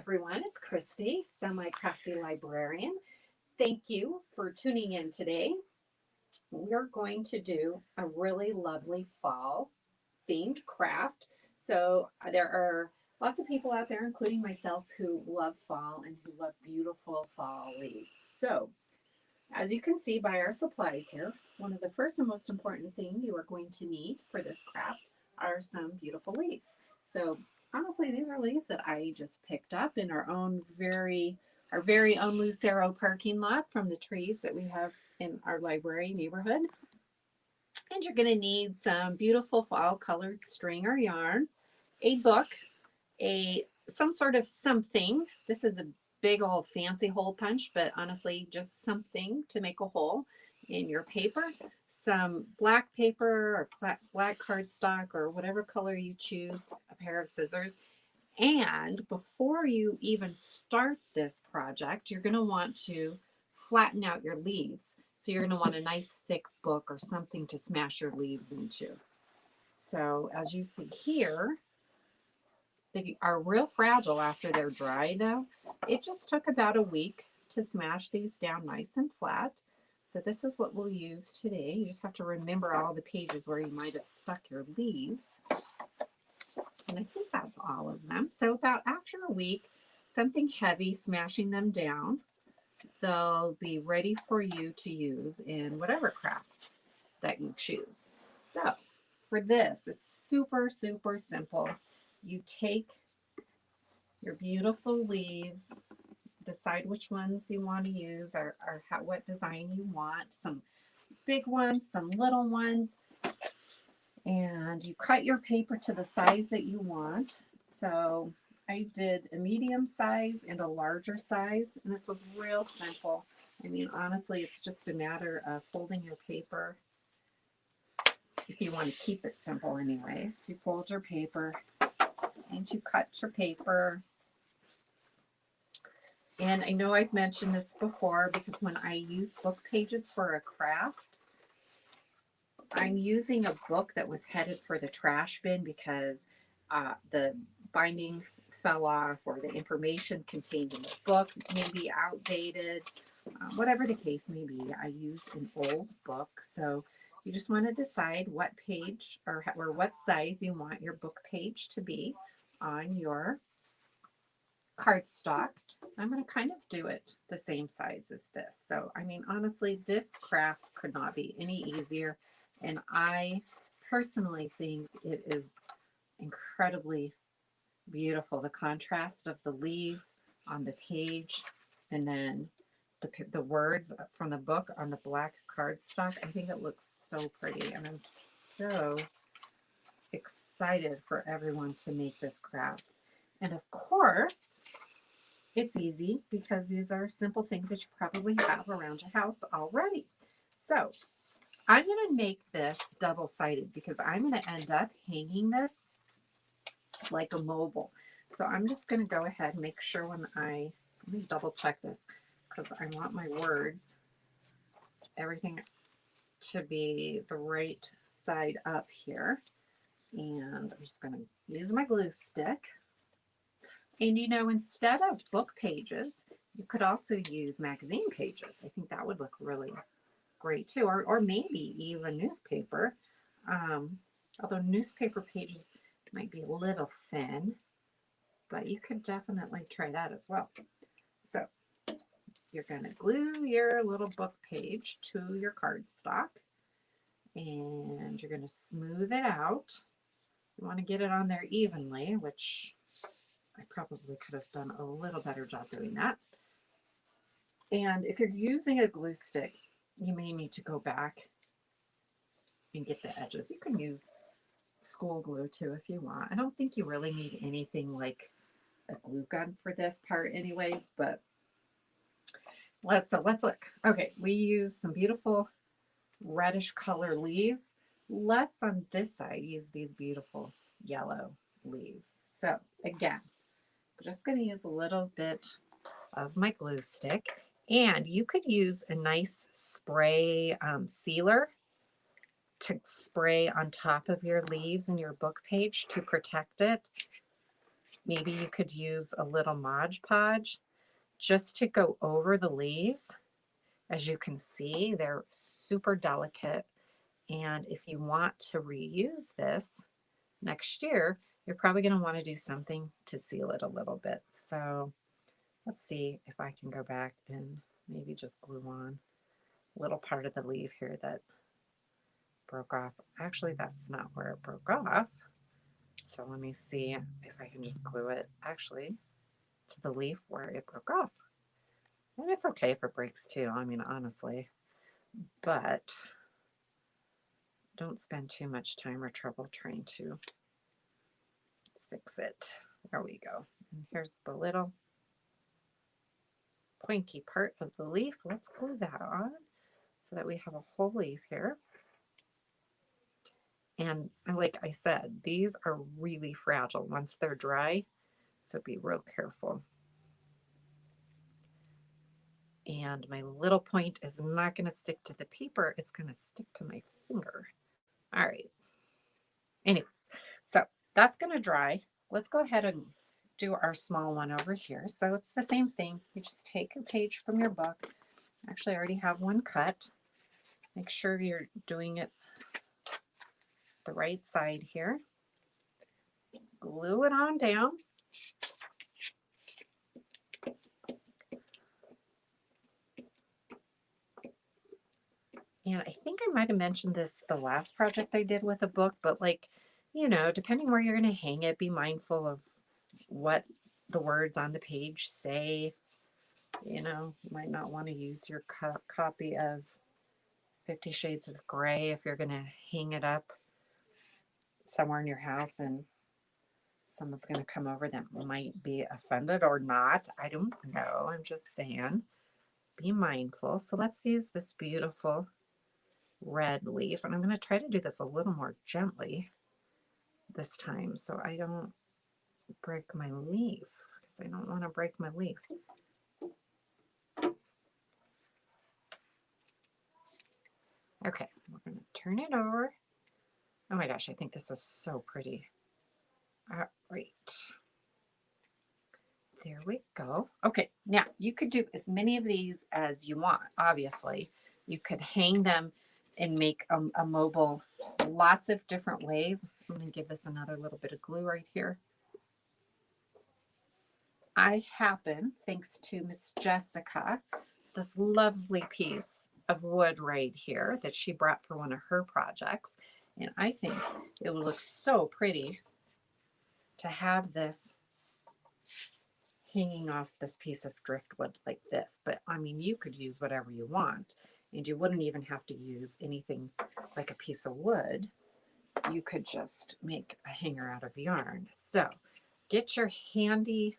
everyone. It's Christy, Semi-Crafty Librarian. Thank you for tuning in today. We're going to do a really lovely fall themed craft. There are lots of people out there, including myself, who love fall and who love beautiful fall leaves. So, as you can see by our supplies here, one of the first and most important thing you are going to need for this craft are some beautiful leaves. So honestly, these are leaves that I just picked up in our very own Lucero parking lot from the trees that we have in our library neighborhood. And you're going to need some beautiful fall colored string or yarn, a book, a some sort of something. This is a big old fancy hole punch, but honestly, just something to make a hole in your paper. Some black paper or black cardstock or whatever color you choose, a pair of scissors. And before you even start this project, you're going to want to flatten out your leaves. So you're going to want a nice thick book or something to smash your leaves into. So as you see here, they are real fragile after they're dry though. It just took about a week to smash these down nice and flat. So this is what we'll use today. You just have to remember all the pages where you might have stuck your leaves. And I think that's all of them. So about after a week, something heavy smashing them down, they'll be ready for you to use in whatever craft that you choose. So for this, it's super, super simple. You take your beautiful leaves, decide which ones you want to use or what design you want, some big ones, some little ones, and you cut your paper to the size that you want. So I did a medium size and a larger size, and this was real simple. I mean, honestly, it's just a matter of folding your paper. If you want to keep it simple anyways, you fold your paper and you cut your paper. And I know I've mentioned this before because when I use book pages for a craft, I'm using a book that was headed for the trash bin because the binding fell off or the information contained in the book may be outdated. Whatever the case may be, I use an old book. So you just want to decide what page or what size you want your book page to be on your cardstock. I'm going to kind of do it the same size as this. So, I mean, honestly, this craft could not be any easier. And I personally think it is incredibly beautiful. The contrast of the leaves on the page and then the words from the book on the black cardstock. I think it looks so pretty. And I'm so excited for everyone to make this craft. And of course, it's easy because these are simple things that you probably have around your house already. So I'm going to make this double-sided because I'm going to end up hanging this like a mobile. So I'm just going to go ahead and make sure let me double check this because I want my words, everything to be the right side up here. And I'm just going to use my glue stick. And you know, instead of book pages, you could also use magazine pages. I think that would look really great too, or maybe even newspaper. Although newspaper pages might be a little thin, but you could definitely try that as well. So you're going to glue your little book page to your cardstock, and you're going to smooth it out. You want to get it on there evenly, which I probably could have done a little better job doing that. And if you're using a glue stick, you may need to go back and get the edges. You can use school glue too if you want. I don't think you really need anything like a glue gun for this part anyways, but let's look. Okay, we use some beautiful reddish color leaves. Let's on this side use these beautiful yellow leaves. So again, I'm just going to use a little bit of my glue stick, and you could use a nice spray sealer to spray on top of your leaves and your book page to protect it. maybe you could use a little Mod Podge just to go over the leaves. As you can see, they're super delicate. And if you want to reuse this next year, you're probably going to want to do something to seal it a little bit. So let's see if I can go back and maybe just glue on a little part of the leaf here that broke off. Actually, that's not where it broke off. So let me see if I can just glue it actually to the leaf where it broke off. And it's okay if it breaks too, I mean, honestly, but don't spend too much time or trouble trying to fix it. There we go. And here's the little pointy part of the leaf. Let's glue that on so that we have a whole leaf here. And like I said, these are really fragile once they're dry, so be real careful. And my little point is not going to stick to the paper, it's going to stick to my finger. All right. Anyway, so that's going to dry. Let's go ahead and do our small one over here. So it's the same thing. You just take a page from your book. Actually, I already have one cut. Make sure you're doing it the right side here. Glue it on down. And I think I might have mentioned this the last project I did with a book, but like, you know, depending where you're going to hang it, be mindful of what the words on the page say. You know, you might not want to use your copy of 50 Shades of Grey if you're going to hang it up somewhere in your house and someone's going to come over that might be offended or not. I don't know. I'm just saying, be mindful. So let's use this beautiful red leaf, and I'm going to try to do this a little more gently this time so I don't break my leaf, because I don't want to break my leaf. Okay, we're going to turn it over. Oh my gosh, I think this is so pretty. All right. There we go. Okay, now you could do as many of these as you want, obviously. You could hang them and make a mobile lots of different ways. I'm going to give this another little bit of glue right here. I happen, thanks to Miss Jessica, this lovely piece of wood right here that she brought for one of her projects. And I think it would look so pretty to have this hanging off this piece of driftwood like this. But I mean, you could use whatever you want, and you wouldn't even have to use anything like a piece of wood. You could just make a hanger out of yarn. So get your handy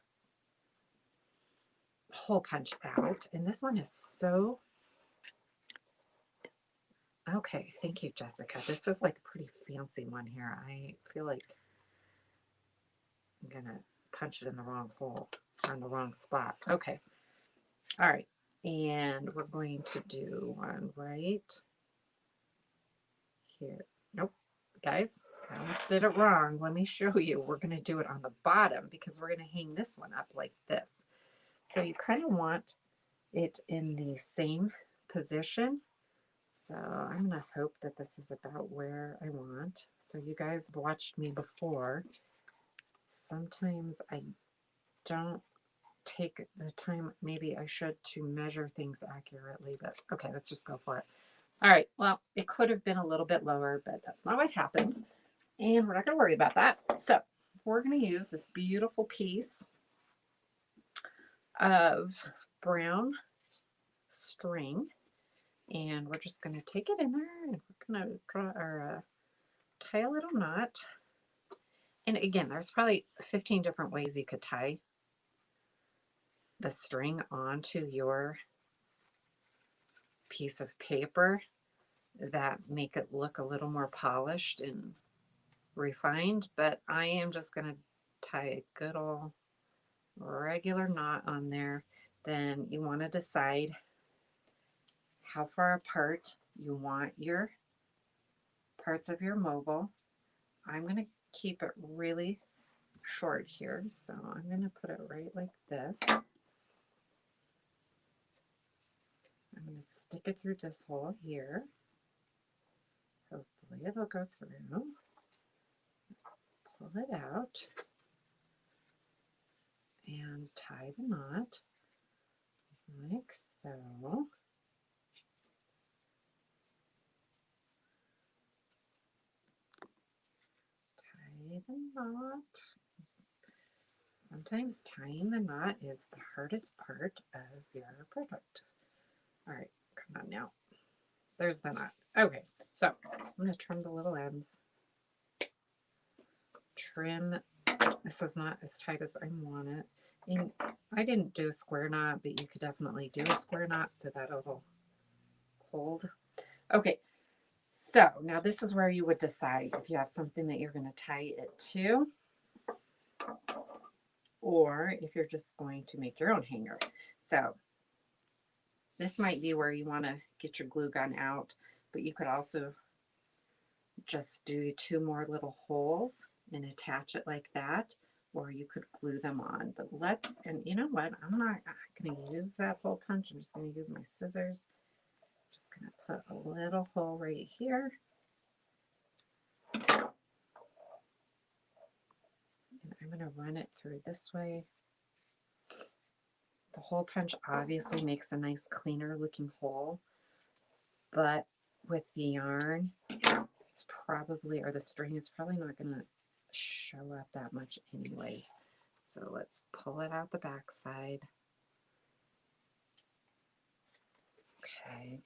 hole punch out. And this one is so, okay, thank you, Jessica. This is like a pretty fancy one here. I feel like I'm gonna punch it in the wrong hole, on the wrong spot. Okay, all right. And we're going to do one right here. Nope, guys, I almost did it wrong. Let me show you. We're gonna do it on the bottom because we're gonna hang this one up like this. So you kind of want it in the same position. So I'm going to hope that this is about where I want. So you guys have watched me before. Sometimes I don't take the time maybe I should to measure things accurately, but okay, let's just go for it. All right, well, it could have been a little bit lower, but that's not what happened. And we're not going to worry about that. So we're going to use this beautiful piece of brown string, and we're just going to take it in there, and we're going to draw our tie a little knot. And again, there's probably 15 different ways you could tie the string onto your piece of paper that make it look a little more polished and refined, but I am just going to tie a good old regular knot on there. Then you want to decide how far apart you want your parts of your mobile. I'm going to keep it really short here, so I'm going to put it right like this. I'm going to stick it through this hole here. Hopefully it'll go through. Pull it out and tie the knot like so. Tie the knot. Sometimes tying the knot is the hardest part of your project. All right, come on now. There's the knot. Okay, so I'm going to trim the little ends. Trim. This is not as tight as I want it. And I didn't do a square knot, but you could definitely do a square knot so that it'll hold. Okay, so now this is where you would decide if you have something that you're going to tie it to, or if you're just going to make your own hanger. So this might be where you want to get your glue gun out, but you could also just do 2 more little holes and attach it like that, or you could glue them on. But let's, and you know what, I'm not going to use that hole punch. I'm just going to use my scissors. Just going to put a little hole right here. And I'm going to run it through this way. The hole punch obviously makes a nice cleaner looking hole, but with the yarn, it's probably, or the string, it's probably not going to show up that much anyways. So let's pull it out the back side. Okay,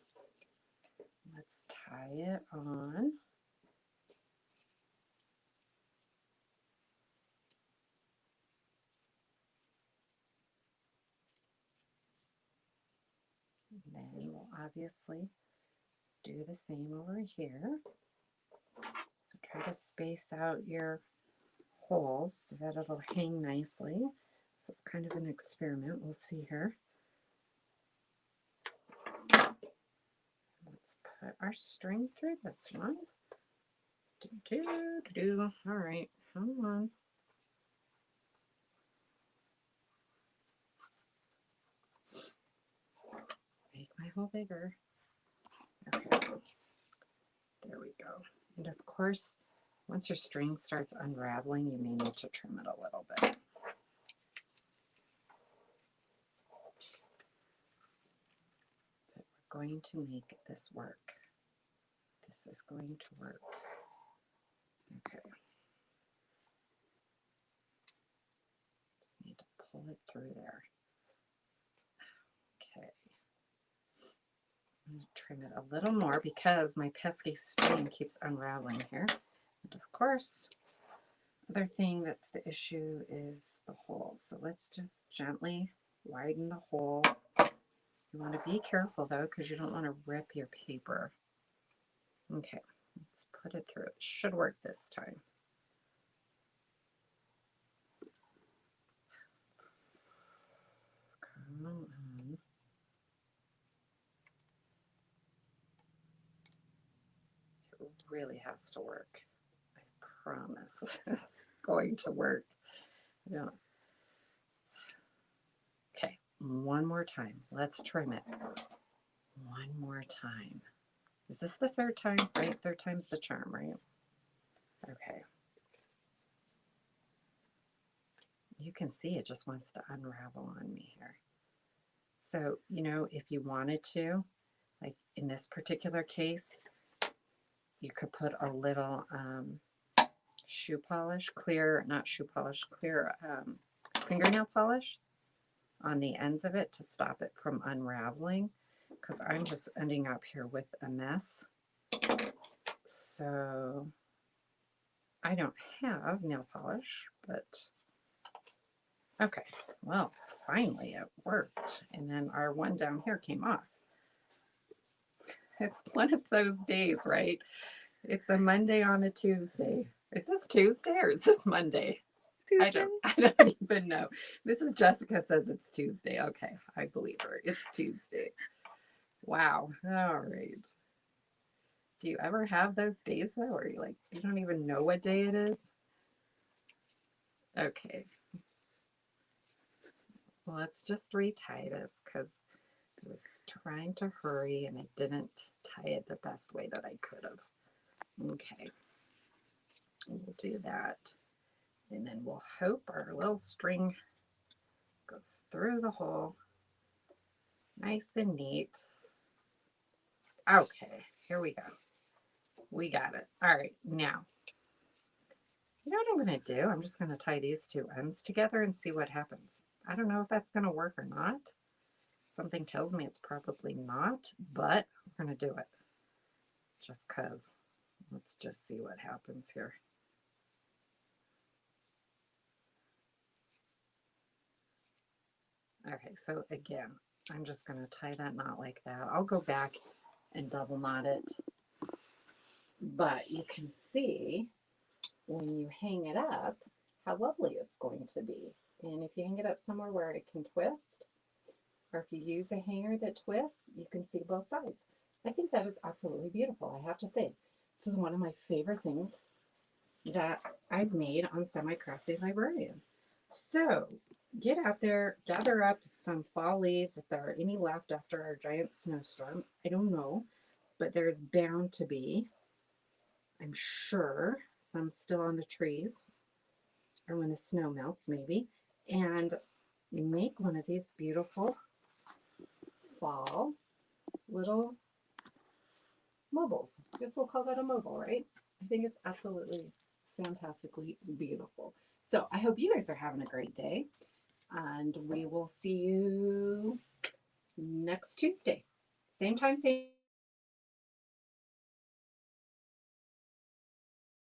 let's tie it on. And then we'll obviously do the same over here. So try to space out your holes so that it'll hang nicely. This is kind of an experiment. We'll see here. Let's put our string through this one. All right, come on. Make my hole bigger. Okay, there we go. And of course, once your string starts unraveling, you may need to trim it a little bit. But we're going to make this work. This is going to work. Okay. Just need to pull it through there. Okay. I'm going to trim it a little more because my pesky string keeps unraveling here. And of course, other thing that's the issue is the hole. So let's just gently widen the hole. You want to be careful though, because you don't want to rip your paper. Okay, let's put it through. It should work this time. Come on. It really has to work. I promise it's going to work. Yeah. Okay, one more time. Let's trim it. One more time. Is this the third time, right? Third time's the charm, right? Okay. You can see it just wants to unravel on me here. So, you know, if you wanted to, like in this particular case, you could put a little shoe polish, clear, not shoe polish, clear fingernail polish on the ends of it to stop it from unraveling, because I'm just ending up here with a mess. So I don't have nail polish, but okay, well, finally it worked. And then our one down here came off. It's one of those days, right? It's a Monday on a Tuesday. Is this Tuesday or is this Monday? Tuesday? I don't even know. Mrs. Jessica says it's Tuesday. Okay, I believe her. It's Tuesday. Wow. All right. Do you ever have those days though, where you don't even know what day it is? Okay, well, let's just retie this because I was trying to hurry and I didn't tie it the best way that I could have. Okay, we'll do that. And then we'll hope our little string goes through the hole nice and neat. Okay, here we go. We got it. All right, now, you know what I'm going to do? I'm just going to tie these two ends together and see what happens. I don't know if that's going to work or not. Something tells me it's probably not, but we're going to do it just because. Let's just see what happens here. Okay, so again, I'm just going to tie that knot like that. I'll go back and double knot it, but you can see when you hang it up how lovely it's going to be. And if you hang it up somewhere where it can twist, or if you use a hanger that twists, you can see both sides. I think that is absolutely beautiful, I have to say. This is one of my favorite things that I've made on Semi-Crafty Librarian. So get out there, gather up some fall leaves if there are any left after our giant snowstorm. I don't know, but there's bound to be, I'm sure, some still on the trees, or when the snow melts maybe, and make one of these beautiful fall little mobiles. I guess we'll call that a mobile, right? I think it's absolutely fantastically beautiful. So I hope you guys are having a great day, and we will see you next Tuesday. Same time, same